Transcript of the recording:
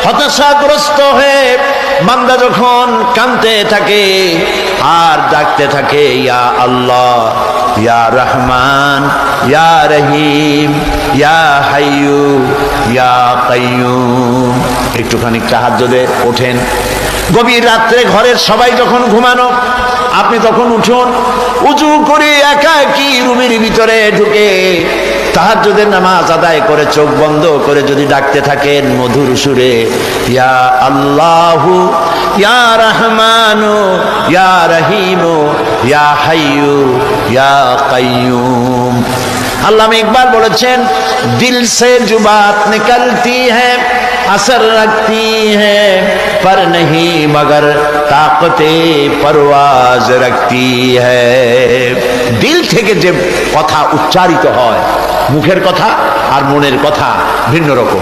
হতাশাগ্রস্ত হয়ে বান্দা যখন কাঁদতে থাকে আর ডাকতে থাকে, ইয়া আল্লাহ, ইয়া রহমান, ইয়া রহিম, ইয়া হাইয়ু, ইয়া কাইয়ুম। একটুখানি তাহাজ্জুদে ওঠেন, গভীর রাত্রে ঘরের সবাই যখন ঘুমানো, আপনি তখন উঠুন, উজু করে একাকী রুমের ভিতরে ঢুকে তাহাজ্জুদের নামাজ আদায় করে চোখ বন্ধ করে যদি ডাকতে থাকেন মধুর সুরে, ইয়া আল্লাহু, ইয়া রহমানু, ইয়া রহিমু, ইয়া হাইয়ু, ইয়া কাইয়ুম। আল্লামা ইকবাল বলেছেন, দিল সে जो बात निकलती है असर रखती है पर नहीं मगर ताकते परवाज रखती है। দিল থেকে যে কথা উচ্চারিত হয়, মুখের কথা আর মনের কথা ভিন্ন রকম।